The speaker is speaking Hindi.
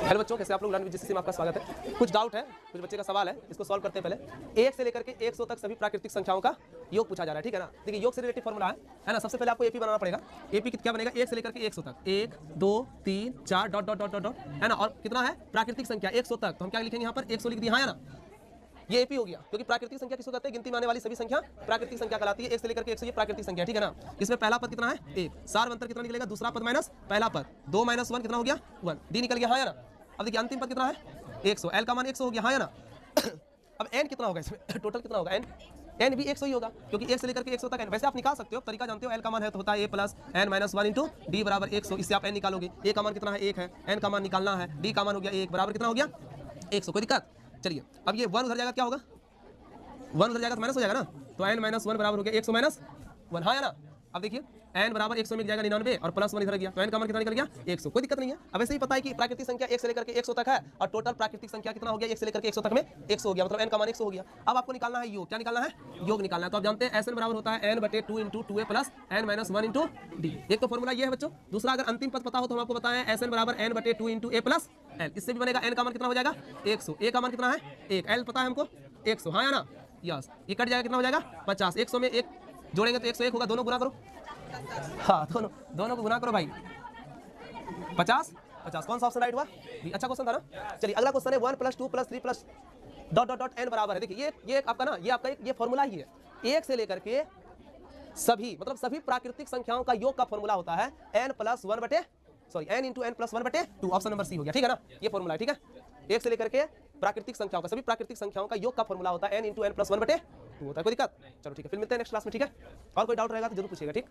हेलो बच्चों, कैसे आप लोग? लर्न विद जीसीसी में आपका स्वागत है। कुछ डाउट है, कुछ बच्चे का सवाल है, इसको सॉल्व करते हैं। पहले 1 से लेकर के 100 तक सभी प्राकृतिक संख्याओं का योग पूछा जा रहा है, ठीक है ना। देखिए योग से रिलेटेड फॉर्मूला है ना। सबसे पहले आपको एपी बनाना पड़ेगा। एपी क्या बनेगा? 1 से लेकर के 100 तक, 1 2 3 4 डॉट डॉट डॉट डॉट है ना। और कितना है? प्राकृतिक संख्या 100 तक, तो हम क्या लिखेंगे यहाँ पर? 100 लिख दिया, हाँ है ना। ये एपी हो गया, क्योंकि प्राकृतिक संख्या किसको कहते हैं? गिनती में आने वाली सभी संख्या प्राकृतिक संख्या कहलाती है। 1 से लेकर के 100 ये प्राकृतिक संख्या, ठीक है ना। इसमें पहला पद कितना है? 1। सार अंतर कितना निकलेगा? दूसरा पद माइनस पहला पद, 2 माइनस 1 कितना हो गया? 1। डी निकल गया, हाँ या ना। अब देखिए अंतिम पद कितना है? 100। एल का मान 100 हो गया, हाँ या ना। अब एन कितना होगा इसमें? टोटल कितना होगा? एन भी 100 ही होगा, क्योंकि 1 से लेकर के 100 तक एन। वैसे आप निकाल सकते हो, तरीका जानते हो। एल का मान है तो होता है a plus n minus 1 into d बराबर 100। इससे आप एन निकालोगे। ए का मान कितना है? 1 है। एन का मान निकालना है। डी का मान हो गया 1 बराबर कितना हो गया? 100। कोई दिक्कत? चलिए अब ये 1 उधर जाएगा, क्या होगा? 1 उधर जाएगा तो माइनस हो जाएगा ना। तो n माइनस 1 बराबर हो गया 100 माइनस 1, हाँ या ना। अब देखिए n बराबर 100 मिल जाएगा 99 और प्लस 1 इधर गया, तो n का मान कितना निकल गया? 100। कोई दिक्कत नहीं है। अब ऐसे ही पता है कि प्राकृतिक संख्या 1 से लेकर के 100 तक है, और टोटल प्राकृतिक संख्या कितना हो गया? 1 से लेकर के 100 तक में 100 हो गया, मतलब n का मान 100 हो गया। अब आपको निकालना है योग। क्या निकालना है? योग निकालना है। तो आप जानते हैं SN बराबर होता है n/2 into 2a plus n minus 1 into D. एक तो फॉर्मूला ये है बच्चों। दूसरा, अगर अंतिम पद पता हो तो हम आपको बताएं SN बराबर n/2 into a plus l। इससे भी बनेगा n का मान कितना हो जाएगा? 100। a का मान कितना है? 1। l पता है हमको 100, हाँ या ना। यस, ये कट जाएगा, कितना हो जाएगा? 50। 100 में 1 जोड़ेंगे तो 101 होगा। दोनों गुना करो, हाँ दोनों को गुना करो भाई। 50 50, कौन सा ऑप्शन राइट हुआ? अच्छा क्वेश्चन था ना। चलिए अगला क्वेश्चन है 1 + 2 + 3 + डॉट डॉट डॉट n बराबर है। देखिए ये आपका ना, ये आपका ये फॉर्मूला ही है। 1 से लेकर के सभी, मतलब सभी प्राकृतिक संख्याओं का योग का फॉर्मूला होता है n + 1/, n into n + 1/2। Option number C हो गया, ठीक है ना। ये फॉर्मूला है, ठीक है। 1 से लेकर के प्राकृतिक संख्याओं का, सभी प्राकृतिक संख्याओं का योग का फॉर्मूला होता है n इंटू n + 1/2 होता है। कोई दिक्कत? चलो ठीक है, फिर मिलते हैं नेक्स्ट क्लास में, ठीक है। और कोई डाउट रहेगा तो जरूर पूछिएगा, ठीक।